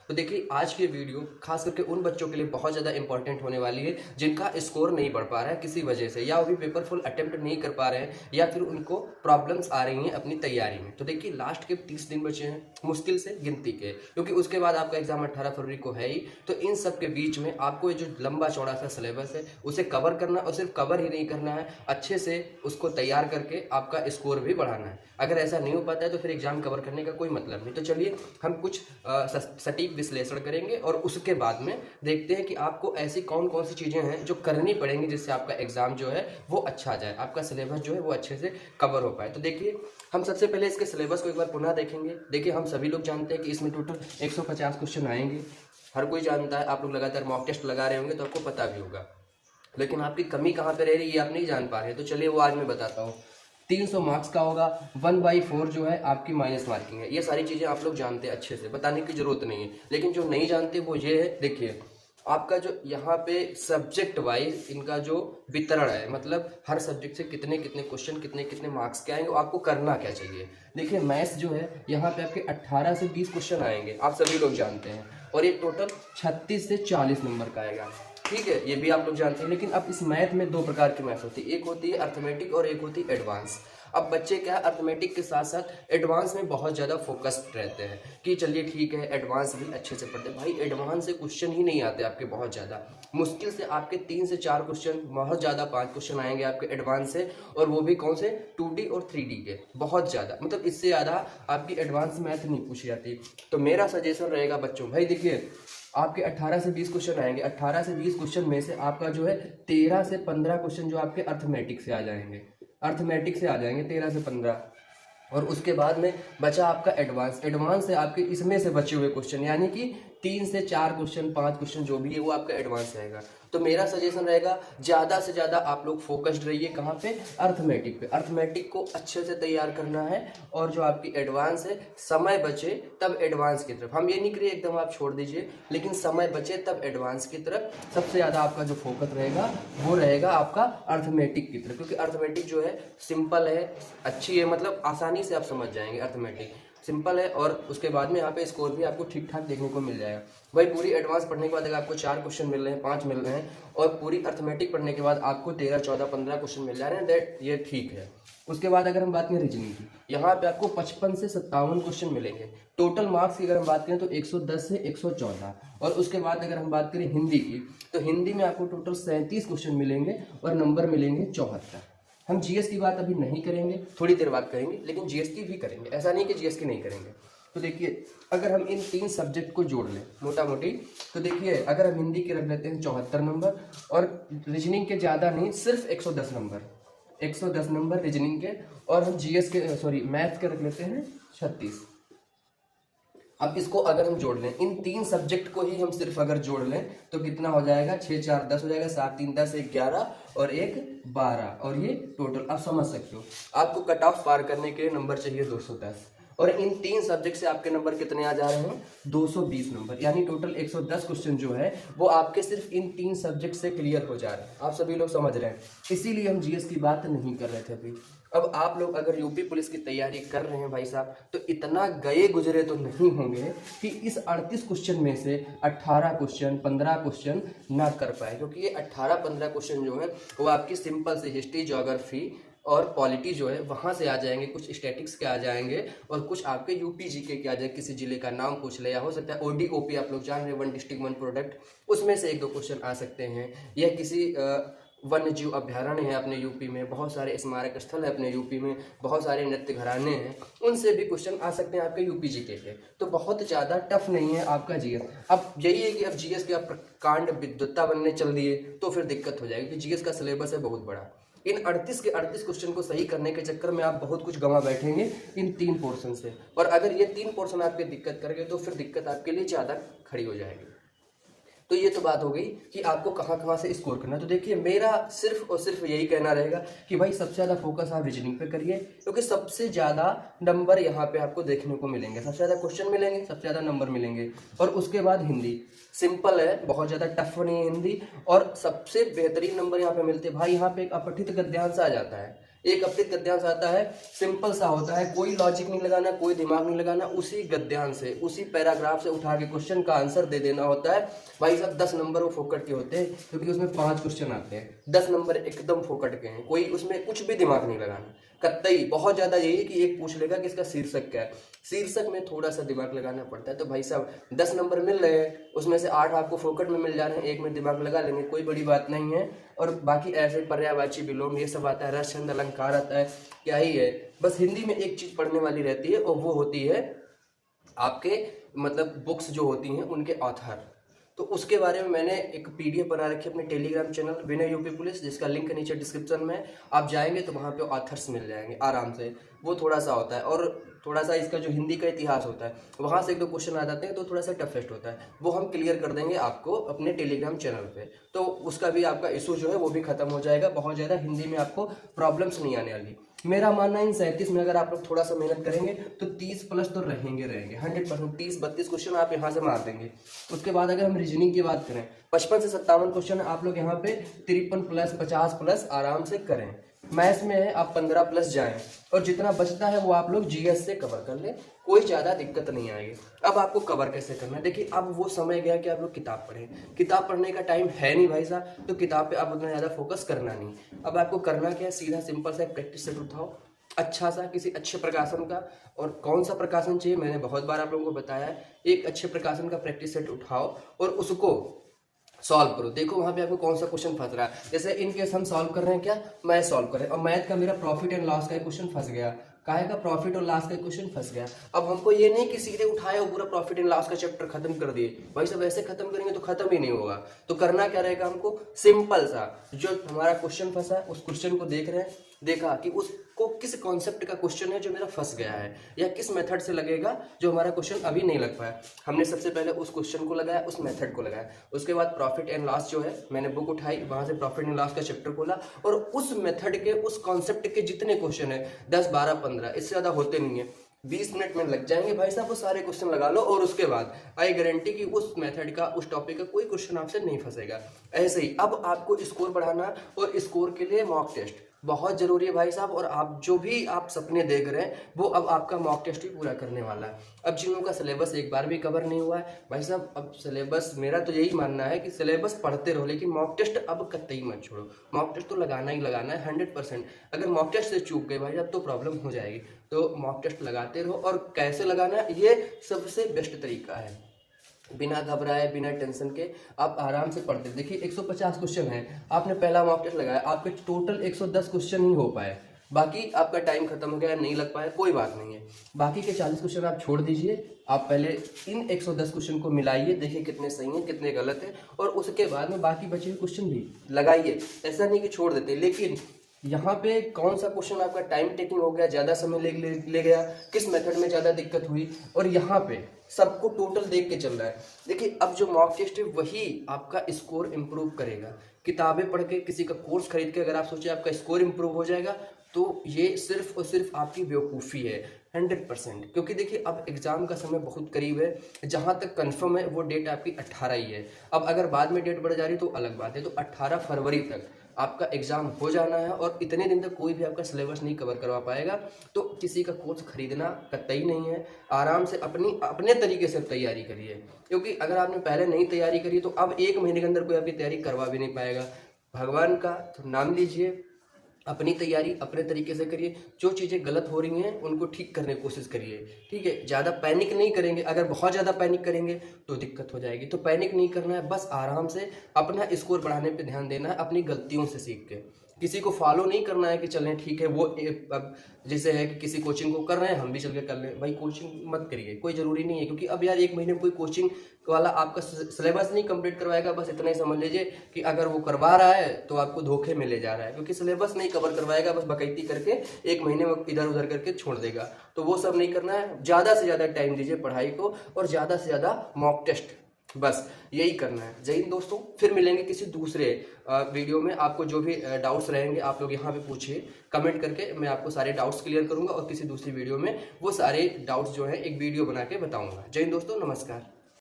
तो देखिए आज की वीडियो खास करके उन बच्चों के लिए बहुत ज़्यादा इंपॉर्टेंट होने वाली है जिनका स्कोर नहीं बढ़ पा रहा है किसी वजह से, या वो भी पेपर फुल अटेम्प्ट नहीं कर पा रहे हैं, या फिर उनको प्रॉब्लम्स आ रही हैं अपनी तैयारी में। तो देखिए लास्ट के 30 दिन बचे हैं, मुश्किल से गिनती के, क्योंकि उसके बाद आपका एग्जाम 18 फरवरी को है ही। तो इन सब के बीच में आपको ये जो लंबा चौड़ा सा सिलेबस है उसे कवर करना, और सिर्फ कवर ही नहीं करना है, अच्छे से उसको तैयार करके आपका स्कोर भी बढ़ाना है। अगर ऐसा नहीं हो पाता है तो फिर एग्जाम कवर करने का कोई मतलब नहीं। तो चलिए हम कुछ सटीक विश्लेषण करेंगे और उसके बाद में देखते हैं कि आपको ऐसी कौन कौन सी चीज़ें हैं जो करनी पड़ेंगी जिससे आपका एग्जाम जो है वो अच्छा जाए, आपका सिलेबस जो है वो अच्छे से कवर हो पाए। तो देखिए हम सबसे पहले इसके सिलेबस को एक बार पुनः देखेंगे। देखिए हम सभी लोग जानते हैं कि इसमें टोटल 150 क्वेश्चन आएंगे, हर कोई जानता है। आप लोग लगातार मॉक टेस्ट लगा रहे होंगे तो आपको पता भी होगा, लेकिन आपकी कमी कहाँ पे रह रही है ये आप नहीं जान पा रहे। तो चलिए वो आज मैं बताता हूँ। 300 मार्क्स का होगा, 1/4 जो है आपकी माइनस मार्किंग है। ये सारी चीज़ें आप लोग जानते हैं, अच्छे से बताने की जरूरत नहीं है। लेकिन जो नहीं जानते वो ये है, देखिए आपका जो यहाँ पे सब्जेक्ट वाइज इनका जो वितरण है, मतलब हर सब्जेक्ट से कितने कितने क्वेश्चन कितने कितने मार्क्स के आएंगे, आपको करना क्या चाहिए। देखिए मैथ्स जो है यहाँ पे आपके 18 से 20 क्वेश्चन आएंगे, आप सभी लोग जानते हैं, और ये टोटल 36 से 40 नंबर का आएगा। ठीक है, ये भी आप लोग जानते हैं। लेकिन अब इस मैथ में दो प्रकार की मैथ होती है, एक होती है अर्थमेटिक और एक होती है एडवांस। अब बच्चे क्या अर्थमेटिक के साथ साथ एडवांस में बहुत ज़्यादा फोकस्ड रहते हैं कि चलिए ठीक है एडवांस भी अच्छे से पढ़ते हैं। भाई एडवांस से क्वेश्चन ही नहीं आते आपके, बहुत ज़्यादा मुश्किल से आपके 3 से 4 क्वेश्चन, बहुत ज़्यादा 5 क्वेश्चन आएंगे आपके एडवांस से, और वो भी कौन से 2D और 3D के, बहुत ज़्यादा, मतलब इससे ज़्यादा आपकी एडवांस मैथ नहीं पूछी जाती। तो मेरा सजेशन रहेगा बच्चों, भाई देखिए आपके 18 से 20 क्वेश्चन आएंगे, 18 से 20 क्वेश्चन में से आपका जो है 13 से 15 क्वेश्चन जो आपके अर्थमेटिक से आ जाएंगे, अर्थमेटिक से आ जाएंगे 13 से 15। और उसके बाद में बचा आपका एडवांस। एडवांस से आपके इसमें से बचे हुए क्वेश्चन, यानी कि 3 से 4 क्वेश्चन 5 क्वेश्चन जो भी है वो आपका एडवांस रहेगा। तो मेरा सजेशन रहेगा ज़्यादा से ज़्यादा आप लोग फोकस्ड रहिए कहाँ पे, अर्थमेटिक पे। अर्थमेटिक को अच्छे से तैयार करना है, और जो आपकी एडवांस है समय बचे तब एडवांस की तरफ, हम ये नहीं करिए एकदम आप छोड़ दीजिए, लेकिन समय बचे तब एडवांस की तरफ सबसे ज़्यादा आपका जो फोकस रहेगा वो रहेगा आपका अर्थमेटिक की तरफ। क्योंकि अर्थमेटिक जो है सिंपल है, अच्छी है, मतलब आसानी से आप समझ जाएंगे। अर्थमेटिक सिंपल है, और उसके बाद में यहाँ पे स्कोर भी आपको ठीक ठाक देखने को मिल जाएगा। भाई पूरी एडवांस पढ़ने के बाद अगर आपको 4 क्वेश्चन मिल रहे हैं, 5 मिल रहे हैं, और पूरी अर्थमेटिक पढ़ने के बाद आपको 13, 14, 15 क्वेश्चन मिल जा रहे हैं, दैट ये ठीक है। उसके बाद अगर हम बात करें रीजनिंग की, यहाँ पे आपको 55 से 57 क्वेश्चन मिलेंगे। टोटल मार्क्स की अगर हम बात करें तो 110 से 114। और उसके बाद अगर हम बात करें हिंदी की, तो हिंदी में आपको टोटल 37 क्वेश्चन मिलेंगे और नंबर मिलेंगे 74। हम जीएस की बात अभी नहीं करेंगे, थोड़ी देर बाद करेंगे, लेकिन जीएस की भी करेंगे, ऐसा नहीं कि जीएस की नहीं करेंगे। तो देखिए अगर हम इन 3 सब्जेक्ट को जोड़ लें मोटा मोटी, तो देखिए अगर हम हिंदी के रख लेते हैं 74 नंबर, और रीजनिंग के ज़्यादा नहीं, सिर्फ 110 नंबर, 110 नंबर रीजनिंग के, और हम जीएस के सॉरी मैथ्स के रख लेते हैं 36। अब इसको अगर हम जोड़ लें, इन 3 सब्जेक्ट को ही हम सिर्फ अगर जोड़ लें तो कितना हो जाएगा, 6 4 10 हो जाएगा, 7 3 10, 1 11 और 1 12, और ये टोटल आप समझ सकते हो। आपको कट ऑफ पार करने के लिए नंबर चाहिए 210, और इन 3 सब्जेक्ट से आपके नंबर कितने आ जा रहे हैं, 220 नंबर, यानी टोटल 110 क्वेश्चन जो है वो आपके सिर्फ इन 3 सब्जेक्ट से क्लियर हो जा रहे हैं। आप सभी लोग समझ रहे हैं, इसीलिए हम जीएस की बात नहीं कर रहे थे अभी। अब आप लोग अगर यूपी पुलिस की तैयारी कर रहे हैं भाई साहब, तो इतना गए गुजरे तो नहीं होंगे कि इस 38 क्वेश्चन में से 18 क्वेश्चन 15 क्वेश्चन ना कर पाए, क्योंकि ये 18-15 क्वेश्चन जो है वो आपकी सिंपल से हिस्ट्री, ज्योग्राफी और पॉलिटी जो है वहाँ से आ जाएंगे, कुछ स्टैटिक्स के आ जाएंगे, और कुछ आपके यूपी जीके के आ जाएंगे, किसी जिले का नाम पूछ ले, या हो सकता है ओडीओपी आप लोग जान रहे हैं, 1 डिस्ट्रिक्ट 1 प्रोडक्ट, उसमें से 1-2 क्वेश्चन आ सकते हैं, या किसी वन्य जीव अभ्यारण्य है अपने यूपी में, बहुत सारे स्मारक स्थल है अपने यूपी में, बहुत सारे नृत्य घराने हैं, उनसे भी क्वेश्चन आ सकते हैं आपके यूपी जीके के। तो बहुत ज़्यादा टफ नहीं है आपका जीएस। अब यही है कि अब जीएस के आप प्रकांड विद्वत्ता बनने चल दिए तो फिर दिक्कत हो जाएगी, क्योंकि जीएस का सिलेबस है बहुत बड़ा। इन 38 के 38 क्वेश्चन को सही करने के चक्कर में आप बहुत कुछ गंवा बैठेंगे इन 3 पोर्शन से, और अगर ये 3 पोर्शन आपके दिक्कत कर गए तो फिर दिक्कत आपके लिए ज़्यादा खड़ी हो जाएगी। तो ये तो बात हो गई कि आपको कहाँ कहाँ से स्कोर करना है। तो देखिए मेरा सिर्फ और सिर्फ यही कहना रहेगा कि भाई सबसे ज़्यादा फोकस आप रीजनिंग पे करिए, क्योंकि सबसे ज़्यादा नंबर यहाँ पे आपको देखने को मिलेंगे, सबसे ज़्यादा क्वेश्चन मिलेंगे, सबसे ज़्यादा नंबर मिलेंगे। और उसके बाद हिंदी सिंपल है, बहुत ज़्यादा टफ नहीं है हिंदी, और सबसे बेहतरीन नंबर यहाँ पे मिलते हैं। भाई यहाँ पे एक अपठित गद्यांश आ जाता है, एक अपलित गद्यांश आता है, सिंपल सा होता है, कोई लॉजिक नहीं लगाना, कोई दिमाग नहीं लगाना, उसी गद्यांश से उसी पैराग्राफ से उठा के क्वेश्चन का आंसर दे देना होता है। भाई साहब 10 नंबर वो फोकट के होते हैं, क्योंकि उसमें 5 क्वेश्चन आते हैं, 10 नंबर एकदम फोकट के हैं, कोई उसमें कुछ भी दिमाग नहीं लगाना कतई। बहुत ज्यादा यही है कि एक पूछ लेगा कि इसका शीर्षक क्या है, शीर्षक में थोड़ा सा दिमाग लगाना पड़ता है। तो भाई साहब 10 नंबर मिल रहे हैं, उसमें से 8 आपको फोकट में मिल जा रहे हैं, एक में दिमाग लगा लेंगे, कोई बड़ी बात नहीं है। और बाकी ऐसे पर्यायवाची विलोम ये सब आता है, रस छंद अलंकार आता है, क्या ही है। बस हिंदी में एक चीज पढ़ने वाली रहती है और वो होती है आपके मतलब बुक्स जो होती हैं उनके ऑथर। तो उसके बारे में मैंने एक पीडीएफ बना रखी है अपने टेलीग्राम चैनल विनय यूपी पुलिस, जिसका लिंक नीचे डिस्क्रिप्शन में, आप जाएंगे तो वहाँ पे ऑथर्स मिल जाएंगे आराम से। वो थोड़ा सा होता है और थोड़ा सा इसका जो हिंदी का इतिहास होता है वहाँ से एक दो क्वेश्चन आ जाते हैं, तो थोड़ा सा टफेस्ट होता है, वो हम क्लियर कर देंगे आपको अपने टेलीग्राम चैनल पे। तो उसका भी आपका इशू जो है वो भी खत्म हो जाएगा, बहुत ज़्यादा हिंदी में आपको प्रॉब्लम्स नहीं आने वाली। मेरा मानना है इन 37 में अगर आप लोग थोड़ा सा मेहनत करेंगे तो 30 प्लस तो रहेंगे 100%। 30-32 क्वेश्चन आप यहाँ से मार देंगे। उसके बाद अगर हम रीजनिंग की बात करें, 55 से 57 क्वेश्चन आप लोग यहाँ पे 53 प्लस 50 प्लस आराम से करें। मैथ्स में है आप 15 प्लस जाएं, और जितना बचता है वो आप लोग जीएस से कवर कर लें, कोई ज़्यादा दिक्कत नहीं आएगी। अब आपको कवर कैसे करना है, देखिए अब वो समय गया कि आप लोग किताब पढ़ें, किताब पढ़ने का टाइम है नहीं भाई साहब, तो किताब पे आप उतना ज़्यादा फोकस करना नहीं। अब आपको करना क्या है, सीधा सिंपल सा एक प्रैक्टिस सेट उठाओ, अच्छा सा किसी अच्छे प्रकाशन का। और कौन सा प्रकाशन चाहिए मैंने बहुत बार आप लोगों को बताया है, एक अच्छे प्रकाशन का प्रैक्टिस सेट उठाओ और उसको सॉल्व करो। देखो वहां पे आपको कौन सा क्वेश्चन फंस रहा है। जैसे इन केस हम सॉल्व कर रहे हैं, क्या मैथ सॉल्व कर रहे हैं, और मैथ का मेरा प्रॉफिट एंड लॉस का क्वेश्चन फंस गया, काहे का प्रॉफिट और लॉस का क्वेश्चन फंस गया। अब हमको ये नहीं कि सीधे उठाए और पूरा प्रॉफिट एंड लॉस का चैप्टर खत्म कर दिए, भाई सब ऐसे खत्म करेंगे तो खत्म ही नहीं होगा। तो करना क्या रहेगा, हमको सिंपल सा जो हमारा क्वेश्चन फंसा है उस क्वेश्चन को देख रहे हैं, देखा कि उसको किस कॉन्सेप्ट का क्वेश्चन है जो मेरा फंस गया है, या किस मेथड से लगेगा जो हमारा क्वेश्चन अभी नहीं लग पाया। हमने सबसे पहले उस क्वेश्चन को लगाया, उस मेथड को लगाया। उसके बाद प्रॉफिट एंड लॉस जो है मैंने बुक उठाई, वहां से प्रॉफिट एंड लॉस का चैप्टर खोला, और उस मेथड के उस कॉन्सेप्ट के जितने क्वेश्चन है 10 12 15 इससे ज्यादा होते नहीं है, 20 मिनट में लग जाएंगे भाई साहब, वो सारे क्वेश्चन लगा लो। और उसके बाद आई गारंटी कि उस मेथड का उस टॉपिक का कोई क्वेश्चन आपसे नहीं फंसेगा। ऐसे ही अब आपको स्कोर बढ़ाना, और स्कोर के लिए मॉक टेस्ट बहुत जरूरी है भाई साहब। और आप जो भी आप सपने देख रहे हैं वो अब आपका मॉक टेस्ट ही पूरा करने वाला है। अब जिन लोगों का सिलेबस एक बार भी कवर नहीं हुआ है भाई साहब, अब सिलेबस मेरा तो यही मानना है कि सिलेबस पढ़ते रहो, लेकिन मॉक टेस्ट अब कतई मत छोड़ो। मॉक टेस्ट तो लगाना ही लगाना है 100%। अगर मॉक टेस्ट से चूक गए भाई साहब तो प्रॉब्लम हो जाएगी। तो मॉक टेस्ट लगाते रहो, और कैसे लगाना है ये सबसे बेस्ट तरीका है, बिना घबराए बिना टेंशन के आप आराम से पढ़ते। देखिए 150 क्वेश्चन है, आपने पहला मॉक टेस्ट लगाया, आपके टोटल 110 क्वेश्चन ही हो पाए, बाकी आपका टाइम खत्म हो गया, नहीं लग पाया, कोई बात नहीं है। बाकी के 40 क्वेश्चन आप छोड़ दीजिए, आप पहले इन 110 क्वेश्चन को मिलाइए, देखिए कितने सही हैं कितने गलत हैं, और उसके बाद में बाकी बचे हुए क्वेश्चन भी लगाइए। ऐसा नहीं कि छोड़ देते, लेकिन यहाँ पे कौन सा क्वेश्चन आपका टाइम टेकिंग हो गया, ज़्यादा समय ले गया, किस मेथड में ज़्यादा दिक्कत हुई, और यहाँ पे सबको टोटल देख के चल रहा है। देखिए अब जो मॉक टेस्ट है वही आपका स्कोर इम्प्रूव करेगा। किताबें पढ़ के किसी का कोर्स खरीद के अगर आप सोचे आपका स्कोर इम्प्रूव हो जाएगा, तो ये सिर्फ और सिर्फ आपकी बेवकूफ़ी है 100%। क्योंकि देखिए अब एग्ज़ाम का समय बहुत करीब है, जहाँ तक कंफर्म है वो डेट आपकी 18 ही है। अब अगर बाद में डेट बढ़ जा रही तो अलग बात है। तो 18 फरवरी तक आपका एग्जाम हो जाना है, और इतने दिन तक कोई भी आपका सिलेबस नहीं कवर करवा पाएगा। तो किसी का कोर्स खरीदना कतई नहीं है, आराम से अपने तरीके से तैयारी करिए। क्योंकि अगर आपने पहले नहीं तैयारी करी तो अब 1 महीने के अंदर कोई आपकी तैयारी करवा भी नहीं पाएगा। भगवान का तो नाम लीजिए, अपनी तैयारी अपने तरीके से करिए, जो चीज़ें गलत हो रही हैं उनको ठीक करने की कोशिश करिए, ठीक है। ज़्यादा पैनिक नहीं करेंगे, अगर बहुत ज़्यादा पैनिक करेंगे तो दिक्कत हो जाएगी। तो पैनिक नहीं करना है, बस आराम से अपना स्कोर बढ़ाने पे ध्यान देना है, अपनी गलतियों से सीख के। किसी को फॉलो नहीं करना है कि चलें ठीक है वो अब जैसे है कि किसी कोचिंग को कर रहे हैं हम भी चल के कर लें, भाई कोचिंग मत करिए, कोई ज़रूरी नहीं है। क्योंकि अब यार 1 महीने में कोई कोचिंग वाला आपका सिलेबस नहीं कंप्लीट करवाएगा, बस इतना ही समझ लीजिए कि अगर वो करवा रहा है तो आपको धोखे में ले जा रहा है, क्योंकि सिलेबस नहीं कवर करवाएगा, बस बकैती करके 1 महीने में इधर उधर करके छोड़ देगा। तो वो सब नहीं करना है, ज़्यादा से ज़्यादा टाइम दीजिए पढ़ाई को, और ज़्यादा से ज़्यादा मॉक टेस्ट, बस यही करना है। जय हिंद दोस्तों, फिर मिलेंगे किसी दूसरे वीडियो में। आपको जो भी डाउट्स रहेंगे आप लोग यहाँ पे पूछिए कमेंट करके, मैं आपको सारे डाउट्स क्लियर करूँगा, और किसी दूसरी वीडियो में वो सारे डाउट्स जो हैं एक वीडियो बना के बताऊँगा। जय हिंद दोस्तों, नमस्कार।